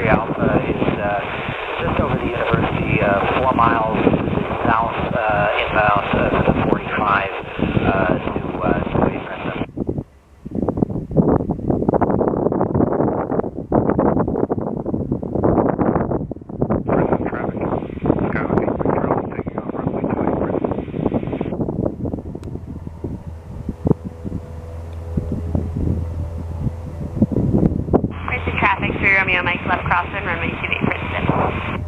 Victory Alpha is just over the university, 4 miles south, inbound 45 to Princeton. Princeton traffic, 3 Romeo Mike left crosswind, runway 28 Princeton.